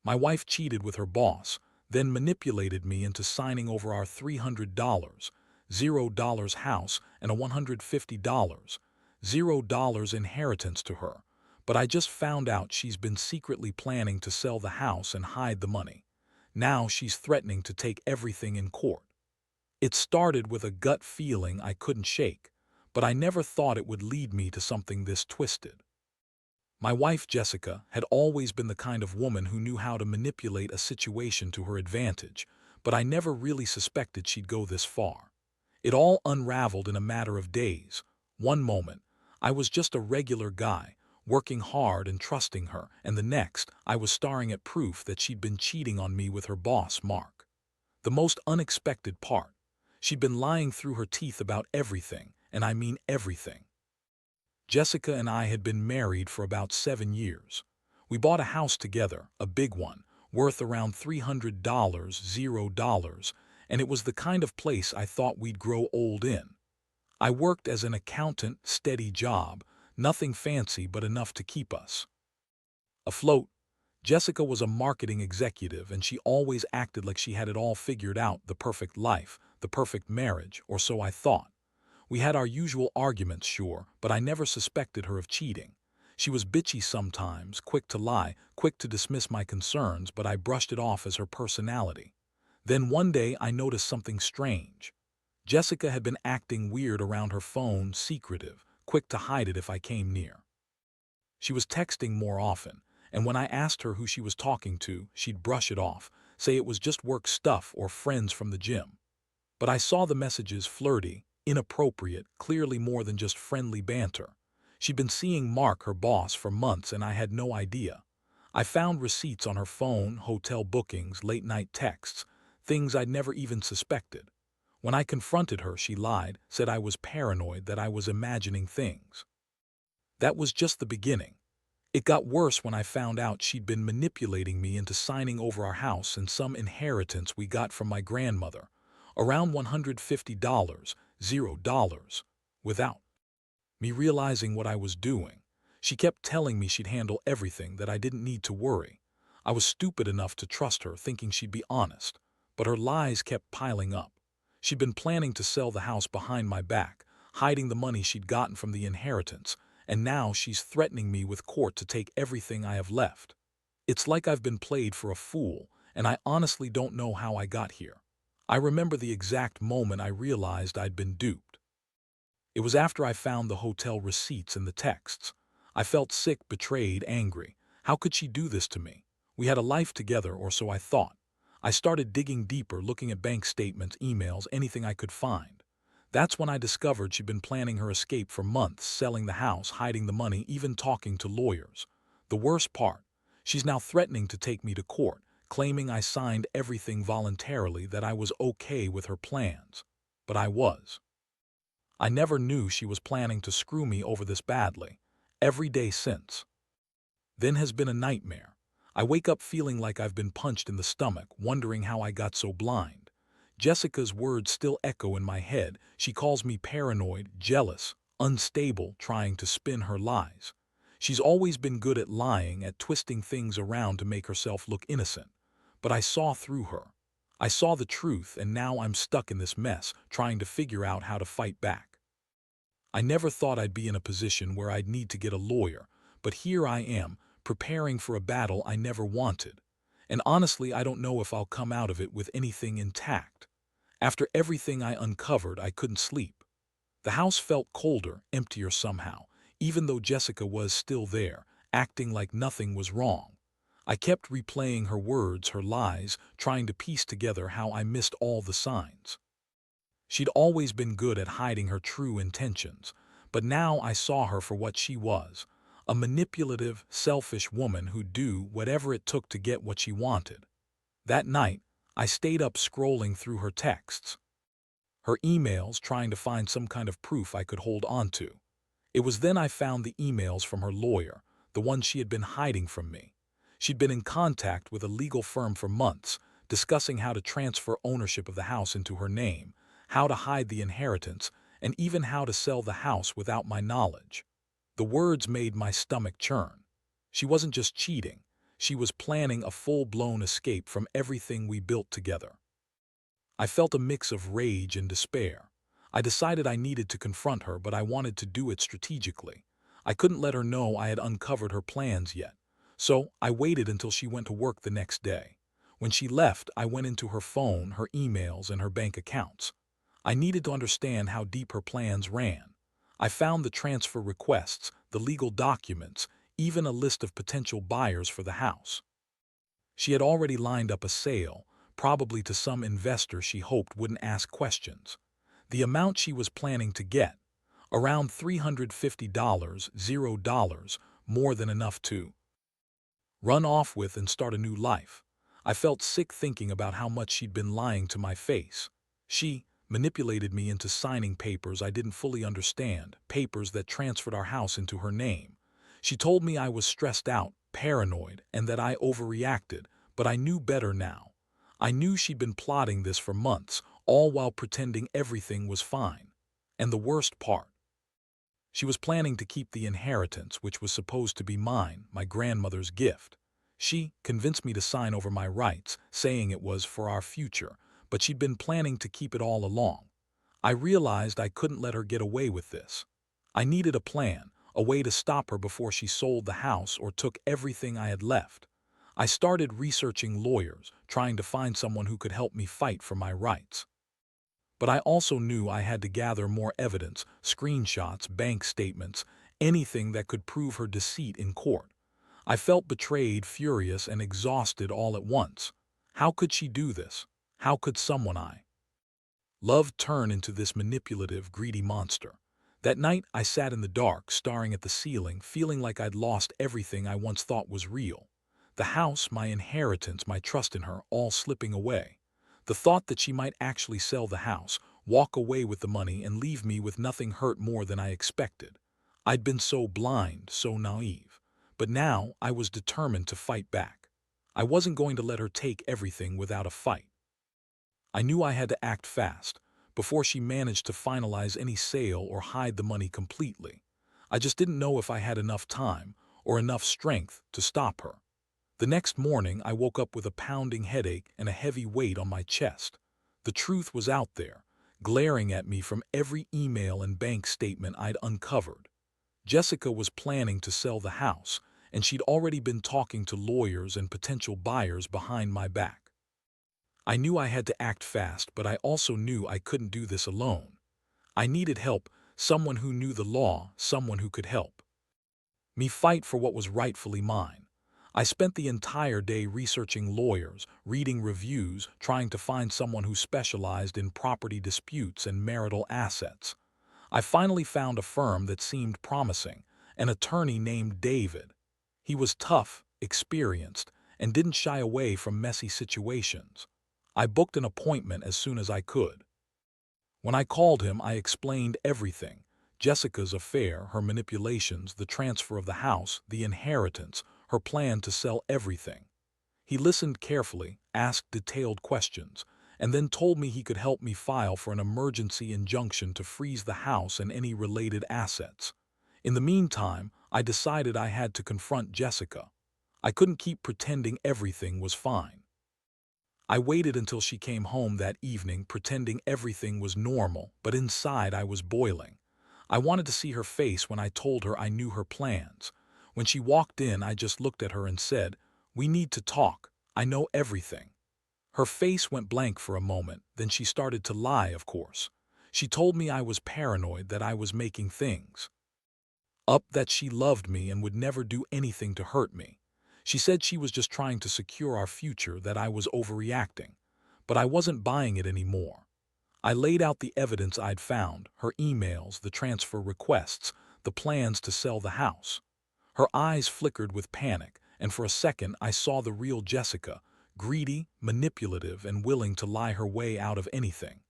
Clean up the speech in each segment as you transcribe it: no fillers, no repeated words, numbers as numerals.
My wife cheated with her boss, then manipulated me into signing over our $300, $0 house and a $150, $0 inheritance to her. But I just found out she's been secretly planning to sell the house and hide the money. Now she's threatening to take everything in court. It started with a gut feeling I couldn't shake, but I never thought it would lead me to something this twisted. My wife, Jessica, had always been the kind of woman who knew how to manipulate a situation to her advantage, but I never really suspected she'd go this far. It all unraveled in a matter of days. One moment, I was just a regular guy, working hard and trusting her, and the next, I was staring at proof that she'd been cheating on me with her boss, Mark. The most unexpected part, she'd been lying through her teeth about everything, and I mean everything. Jessica and I had been married for about 7 years. We bought a house together, a big one, worth around $300, $0, and it was the kind of place I thought we'd grow old in. I worked as an accountant, steady job, nothing fancy but enough to keep us afloat. Jessica was a marketing executive, and she always acted like she had it all figured out, the perfect life, the perfect marriage, or so I thought. We had our usual arguments, sure, but I never suspected her of cheating. She was bitchy sometimes, quick to lie, quick to dismiss my concerns, but I brushed it off as her personality. Then one day I noticed something strange. Jessica had been acting weird around her phone, secretive, quick to hide it if I came near. She was texting more often, and when I asked her who she was talking to, she'd brush it off, say it was just work stuff or friends from the gym. But I saw the messages flirty, inappropriate, clearly more than just friendly banter. She'd been seeing Mark, her boss, for months, and I had no idea. I found receipts on her phone, hotel bookings, late-night texts, things I'd never even suspected. When I confronted her, she lied, said I was paranoid, that I was imagining things. That was just the beginning. It got worse when I found out she'd been manipulating me into signing over our house and some inheritance we got from my grandmother, around $150, $0, without me realizing what I was doing. She kept telling me she'd handle everything, that I didn't need to worry. I was stupid enough to trust her, thinking she'd be honest, but her lies kept piling up. She'd been planning to sell the house behind my back, hiding the money she'd gotten from the inheritance, and now she's threatening me with court to take everything I have left. It's like I've been played for a fool, and I honestly don't know how I got here. I remember the exact moment I realized I'd been duped. It was after I found the hotel receipts and the texts. I felt sick, betrayed, angry. How could she do this to me? We had a life together, or so I thought. I started digging deeper, looking at bank statements, emails, anything I could find. That's when I discovered she'd been planning her escape for months, selling the house, hiding the money, even talking to lawyers. The worst part, she's now threatening to take me to court, claiming I signed everything voluntarily, that I was okay with her plans. But I was. I never knew she was planning to screw me over this badly. Every day since then has been a nightmare. I wake up feeling like I've been punched in the stomach, wondering how I got so blind. Jessica's words still echo in my head. She calls me paranoid, jealous, unstable, trying to spin her lies. She's always been good at lying, at twisting things around to make herself look innocent. But I saw through her. I saw the truth, and now I'm stuck in this mess, trying to figure out how to fight back. I never thought I'd be in a position where I'd need to get a lawyer, but here I am, preparing for a battle I never wanted. And honestly, I don't know if I'll come out of it with anything intact. After everything I uncovered, I couldn't sleep. The house felt colder, emptier somehow, even though Jessica was still there, acting like nothing was wrong. I kept replaying her words, her lies, trying to piece together how I missed all the signs. She'd always been good at hiding her true intentions, but now I saw her for what she was, a manipulative, selfish woman who'd do whatever it took to get what she wanted. That night, I stayed up scrolling through her texts, her emails, trying to find some kind of proof I could hold on to. It was then I found the emails from her lawyer, the ones she had been hiding from me. She'd been in contact with a legal firm for months, discussing how to transfer ownership of the house into her name, how to hide the inheritance, and even how to sell the house without my knowledge. The words made my stomach churn. She wasn't just cheating. She was planning a full-blown escape from everything we built together. I felt a mix of rage and despair. I decided I needed to confront her, but I wanted to do it strategically. I couldn't let her know I had uncovered her plans yet. So I waited until she went to work the next day. When she left, I went into her phone, her emails, and her bank accounts. I needed to understand how deep her plans ran. I found the transfer requests, the legal documents, even a list of potential buyers for the house. She had already lined up a sale, probably to some investor she hoped wouldn't ask questions. The amount she was planning to get, around $350, $0, more than enough to run off with and start a new life. I felt sick thinking about how much she'd been lying to my face. She manipulated me into signing papers I didn't fully understand, papers that transferred our house into her name. She told me I was stressed out, paranoid, and that I overreacted, but I knew better now. I knew she'd been plotting this for months, all while pretending everything was fine. And the worst part, she was planning to keep the inheritance, which was supposed to be mine, my grandmother's gift. She convinced me to sign over my rights, saying it was for our future, but she'd been planning to keep it all along. I realized I couldn't let her get away with this. I needed a plan, a way to stop her before she sold the house or took everything I had left. I started researching lawyers, trying to find someone who could help me fight for my rights. But I also knew I had to gather more evidence, screenshots, bank statements, anything that could prove her deceit in court. I felt betrayed, furious, and exhausted all at once. How could she do this? How could someone I loved turn into this manipulative, greedy monster? That night, I sat in the dark, staring at the ceiling, feeling like I'd lost everything I once thought was real. The house, my inheritance, my trust in her, all slipping away. The thought that she might actually sell the house, walk away with the money, and leave me with nothing hurt more than I expected. I'd been so blind, so naive. But now I was determined to fight back. I wasn't going to let her take everything without a fight. I knew I had to act fast, before she managed to finalize any sale or hide the money completely. I just didn't know if I had enough time or enough strength to stop her. The next morning, I woke up with a pounding headache and a heavy weight on my chest. The truth was out there, glaring at me from every email and bank statement I'd uncovered. Jessica was planning to sell the house, and she'd already been talking to lawyers and potential buyers behind my back. I knew I had to act fast, but I also knew I couldn't do this alone. I needed help, someone who knew the law, someone who could help me fight for what was rightfully mine. I spent the entire day researching lawyers, reading reviews, trying to find someone who specialized in property disputes and marital assets. I finally found a firm that seemed promising, an attorney named David. He was tough, experienced, and didn't shy away from messy situations. I booked an appointment as soon as I could. When I called him, I explained everything: Jessica's affair, her manipulations, the transfer of the house, the inheritance, her plan to sell everything. He listened carefully, asked detailed questions, and then told me he could help me file for an emergency injunction to freeze the house and any related assets. In the meantime, I decided I had to confront Jessica. I couldn't keep pretending everything was fine. I waited until she came home that evening, pretending everything was normal, but inside I was boiling. I wanted to see her face when I told her I knew her plans. When she walked in, I just looked at her and said, "We need to talk. I know everything." Her face went blank for a moment, then she started to lie, of course. She told me I was paranoid, that I was making things up, that she loved me and would never do anything to hurt me. She said she was just trying to secure our future, that I was overreacting. But I wasn't buying it anymore. I laid out the evidence I'd found, her emails, the transfer requests, the plans to sell the house. Her eyes flickered with panic, and for a second I saw the real Jessica, greedy, manipulative, and willing to lie her way out of anything.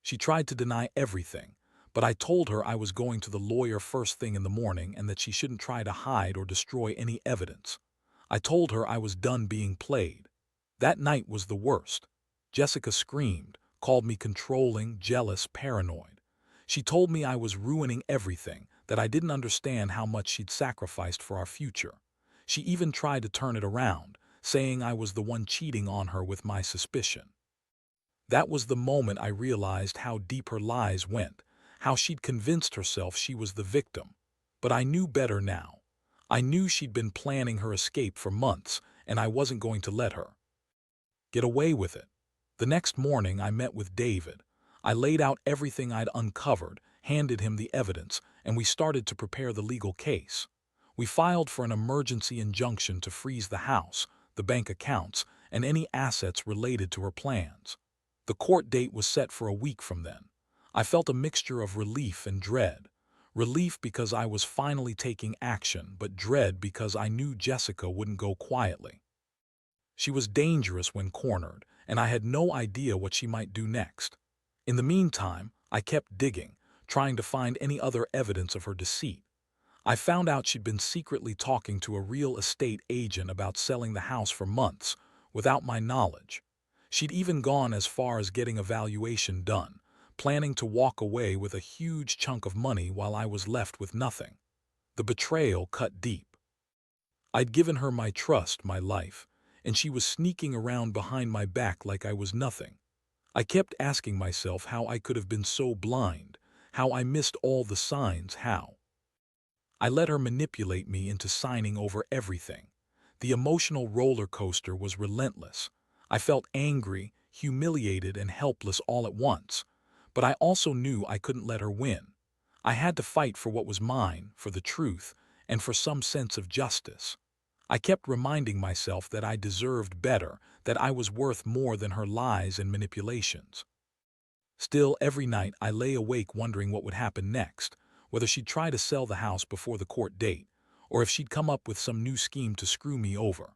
She tried to deny everything, but I told her I was going to the lawyer first thing in the morning and that she shouldn't try to hide or destroy any evidence. I told her I was done being played. That night was the worst. Jessica screamed, called me controlling, jealous, paranoid. She told me I was ruining everything, that I didn't understand how much she'd sacrificed for our future. She even tried to turn it around, saying I was the one cheating on her with my suspicion. That was the moment I realized how deep her lies went, how she'd convinced herself she was the victim. But I knew better now. I knew she'd been planning her escape for months, and I wasn't going to let her get away with it. The next morning, I met with David. I laid out everything I'd uncovered, handed him the evidence, and we started to prepare the legal case. We filed for an emergency injunction to freeze the house, the bank accounts, and any assets related to her plans. The court date was set for a week from then. I felt a mixture of relief and dread. Relief because I was finally taking action, but dread because I knew Jessica wouldn't go quietly. She was dangerous when cornered, and I had no idea what she might do next. In the meantime, I kept digging, trying to find any other evidence of her deceit. I found out she'd been secretly talking to a real estate agent about selling the house for months, without my knowledge. She'd even gone as far as getting a valuation done, planning to walk away with a huge chunk of money while I was left with nothing. The betrayal cut deep. I'd given her my trust, my life, and she was sneaking around behind my back like I was nothing. I kept asking myself how I could have been so blind, how I missed all the signs, how I let her manipulate me into signing over everything. The emotional roller coaster was relentless. I felt angry, humiliated, and helpless all at once. But I also knew I couldn't let her win. I had to fight for what was mine, for the truth, and for some sense of justice. I kept reminding myself that I deserved better, that I was worth more than her lies and manipulations. Still, every night I lay awake wondering what would happen next, whether she'd try to sell the house before the court date, or if she'd come up with some new scheme to screw me over.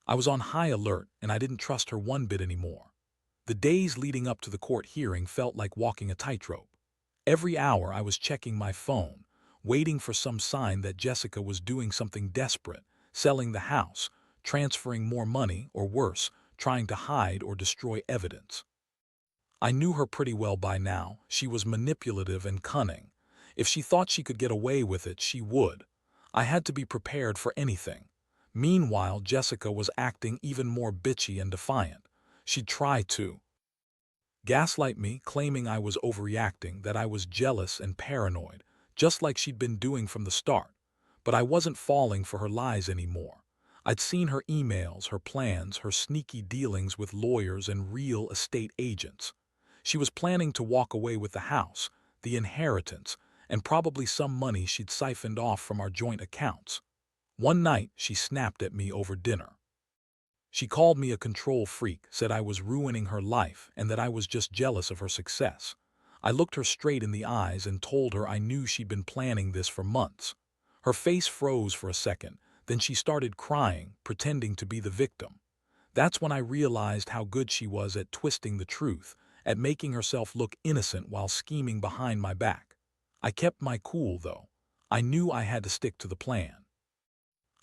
I was on high alert, and I didn't trust her one bit anymore. The days leading up to the court hearing felt like walking a tightrope. Every hour I was checking my phone, waiting for some sign that Jessica was doing something desperate, selling the house, transferring more money, or worse, trying to hide or destroy evidence. I knew her pretty well by now. She was manipulative and cunning. If she thought she could get away with it, she would. I had to be prepared for anything. Meanwhile, Jessica was acting even more bitchy and defiant. She'd try to gaslight me, claiming I was overreacting, that I was jealous and paranoid, just like she'd been doing from the start. But I wasn't falling for her lies anymore. I'd seen her emails, her plans, her sneaky dealings with lawyers and real estate agents. She was planning to walk away with the house, the inheritance, and probably some money she'd siphoned off from our joint accounts. One night, she snapped at me over dinner. She called me a control freak, said I was ruining her life, and that I was just jealous of her success. I looked her straight in the eyes and told her I knew she'd been planning this for months. Her face froze for a second, then she started crying, pretending to be the victim. That's when I realized how good she was at twisting the truth, at making herself look innocent while scheming behind my back. I kept my cool, though. I knew I had to stick to the plan.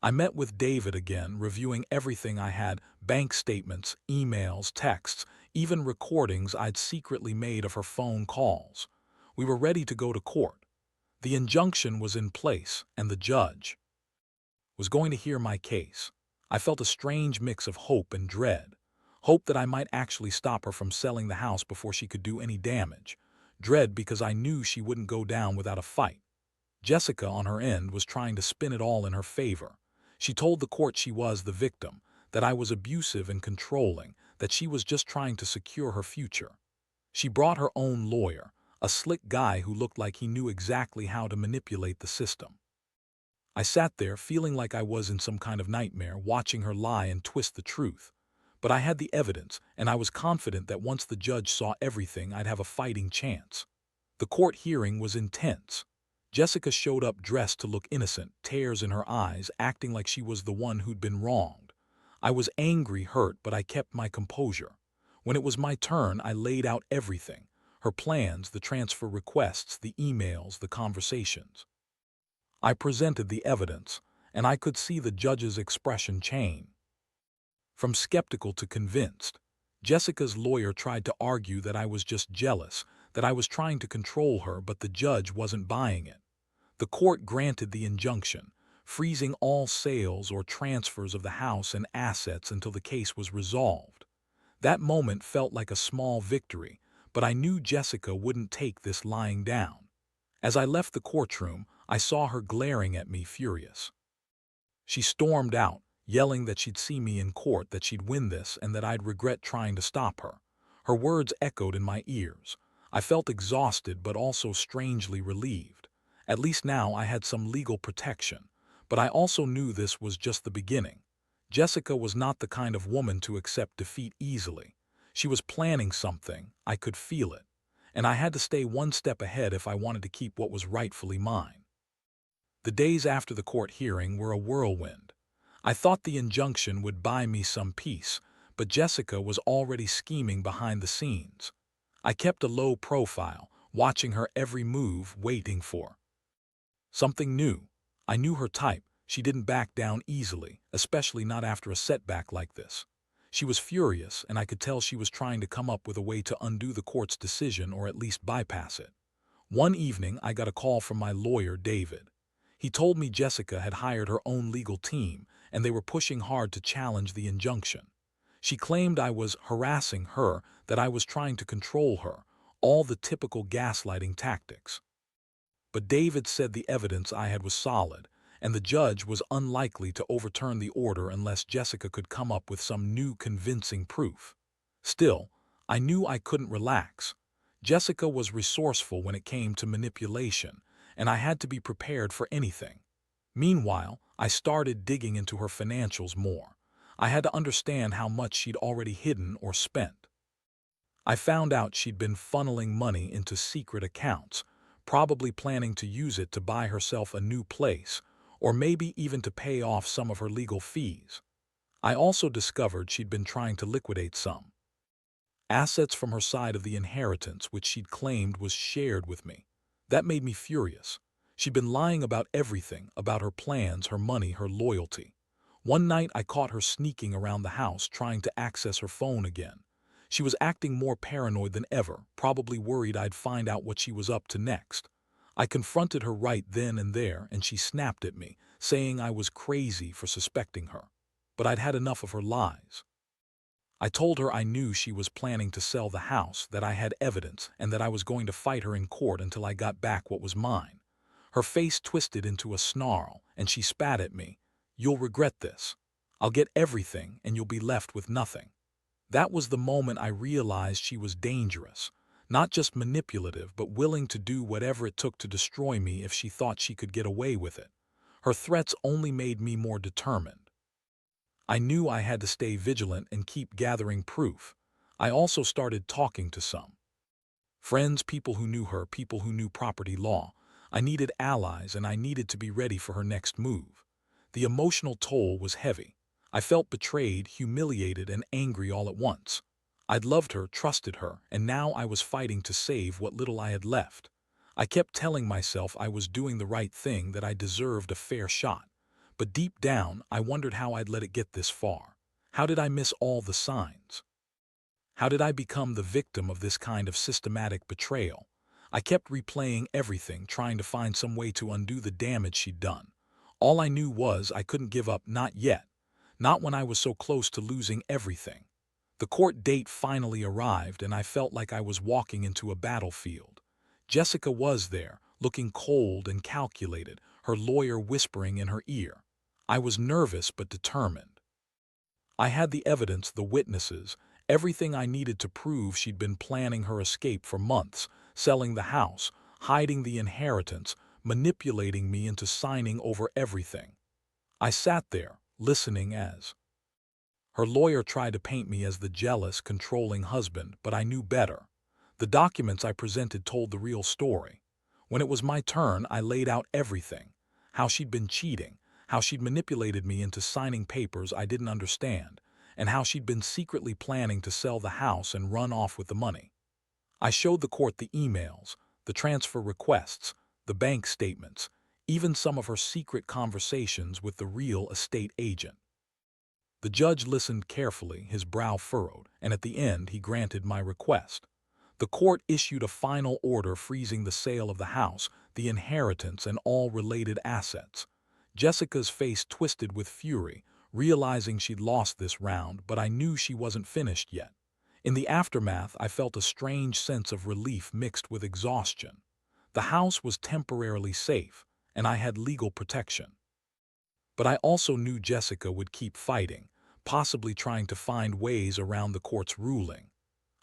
I met with David again, reviewing everything I had: bank statements, emails, texts, even recordings I'd secretly made of her phone calls. We were ready to go to court. The injunction was in place, and the judge was going to hear my case. I felt a strange mix of hope and dread. Hope that I might actually stop her from selling the house before she could do any damage. Dread because I knew she wouldn't go down without a fight. Jessica, on her end, was trying to spin it all in her favor. She told the court she was the victim, that I was abusive and controlling, that she was just trying to secure her future. She brought her own lawyer, a slick guy who looked like he knew exactly how to manipulate the system. I sat there feeling like I was in some kind of nightmare, watching her lie and twist the truth. But I had the evidence, and I was confident that once the judge saw everything, I'd have a fighting chance. The court hearing was intense. Jessica showed up dressed to look innocent, tears in her eyes, acting like she was the one who'd been wronged. I was angry, hurt, but I kept my composure. When it was my turn, I laid out everything: her plans, the transfer requests, the emails, the conversations. I presented the evidence, and I could see the judge's expression change. From skeptical to convinced. Jessica's lawyer tried to argue that I was just jealous, that I was trying to control her, but the judge wasn't buying it. The court granted the injunction, freezing all sales or transfers of the house and assets until the case was resolved. That moment felt like a small victory, but I knew Jessica wouldn't take this lying down. As I left the courtroom, I saw her glaring at me, furious. She stormed out, yelling that she'd see me in court, that she'd win this, and that I'd regret trying to stop her. Her words echoed in my ears. I felt exhausted but also strangely relieved. At least now I had some legal protection. But I also knew this was just the beginning. Jessica was not the kind of woman to accept defeat easily. She was planning something, I could feel it. And I had to stay one step ahead if I wanted to keep what was rightfully mine. The days after the court hearing were a whirlwind. I thought the injunction would buy me some peace, but Jessica was already scheming behind the scenes. I kept a low profile, watching her every move, waiting for something new. I knew her type. She didn't back down easily, especially not after a setback like this. She was furious, and I could tell she was trying to come up with a way to undo the court's decision or at least bypass it. One evening, I got a call from my lawyer, David. He told me Jessica had hired her own legal team, and they were pushing hard to challenge the injunction. She claimed I was harassing her, that I was trying to control her, all the typical gaslighting tactics. But David said the evidence I had was solid, and the judge was unlikely to overturn the order unless Jessica could come up with some new convincing proof. Still, I knew I couldn't relax. Jessica was resourceful when it came to manipulation, and I had to be prepared for anything. Meanwhile, I started digging into her financials more. I had to understand how much she'd already hidden or spent. I found out she'd been funneling money into secret accounts, probably planning to use it to buy herself a new place, or maybe even to pay off some of her legal fees. I also discovered she'd been trying to liquidate some assets from her side of the inheritance, which she'd claimed was shared with me. That made me furious. She'd been lying about everything, about her plans, her money, her loyalty. One night I caught her sneaking around the house trying to access her phone again. She was acting more paranoid than ever, probably worried I'd find out what she was up to next. I confronted her right then and there, and she snapped at me, saying I was crazy for suspecting her. But I'd had enough of her lies. I told her I knew she was planning to sell the house, that I had evidence, and that I was going to fight her in court until I got back what was mine. Her face twisted into a snarl, and she spat at me. "You'll regret this. I'll get everything, and you'll be left with nothing." That was the moment I realized she was dangerous, not just manipulative, but willing to do whatever it took to destroy me if she thought she could get away with it. Her threats only made me more determined. I knew I had to stay vigilant and keep gathering proof. I also started talking to some friends, people who knew her, people who knew property law. I needed allies, and I needed to be ready for her next move. The emotional toll was heavy. I felt betrayed, humiliated, and angry all at once. I'd loved her, trusted her, and now I was fighting to save what little I had left. I kept telling myself I was doing the right thing, that I deserved a fair shot. But deep down, I wondered how I'd let it get this far. How did I miss all the signs? How did I become the victim of this kind of systematic betrayal? I kept replaying everything, trying to find some way to undo the damage she'd done. All I knew was I couldn't give up, not yet. Not when I was so close to losing everything. The court date finally arrived, and I felt like I was walking into a battlefield. Jessica was there, looking cold and calculated, her lawyer whispering in her ear. I was nervous but determined. I had the evidence, the witnesses, everything I needed to prove she'd been planning her escape for months, selling the house, hiding the inheritance, manipulating me into signing over everything. I sat there, listening as her lawyer tried to paint me as the jealous, controlling husband, but I knew better. The documents I presented told the real story. When it was my turn, I laid out everything. How she'd been cheating, how she'd manipulated me into signing papers I didn't understand, and how she'd been secretly planning to sell the house and run off with the money. I showed the court the emails, the transfer requests, the bank statements, even some of her secret conversations with the real estate agent. The judge listened carefully, his brow furrowed, and at the end he granted my request. The court issued a final order freezing the sale of the house, the inheritance, and all related assets. Jessica's face twisted with fury, realizing she'd lost this round, but I knew she wasn't finished yet. In the aftermath, I felt a strange sense of relief mixed with exhaustion. The house was temporarily safe, and I had legal protection. But I also knew Jessica would keep fighting, possibly trying to find ways around the court's ruling.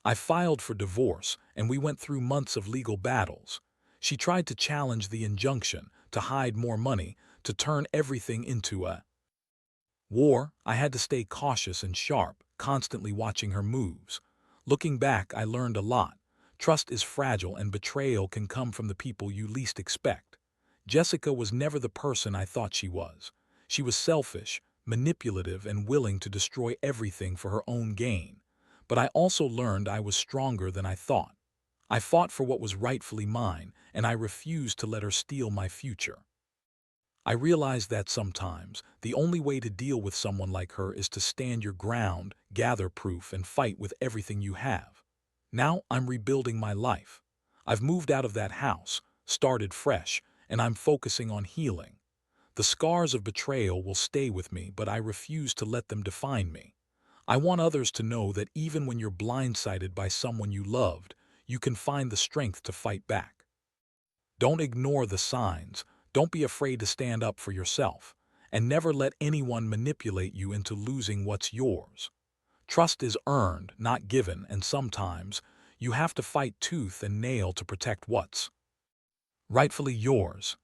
I filed for divorce, and we went through months of legal battles. She tried to challenge the injunction, to hide more money, to turn everything into a war. I had to stay cautious and sharp, constantly watching her moves. Looking back, I learned a lot. Trust is fragile, and betrayal can come from the people you least expect. Jessica was never the person I thought she was. She was selfish, manipulative, and willing to destroy everything for her own gain. But I also learned I was stronger than I thought. I fought for what was rightfully mine, and I refused to let her steal my future. I realized that sometimes the only way to deal with someone like her is to stand your ground, gather proof, and fight with everything you have. Now I'm rebuilding my life. I've moved out of that house, started fresh, and I'm focusing on healing. The scars of betrayal will stay with me, but I refuse to let them define me. I want others to know that even when you're blindsided by someone you loved, you can find the strength to fight back. Don't ignore the signs. Don't be afraid to stand up for yourself. And never let anyone manipulate you into losing what's yours. Trust is earned, not given, and sometimes you have to fight tooth and nail to protect what's rightfully yours.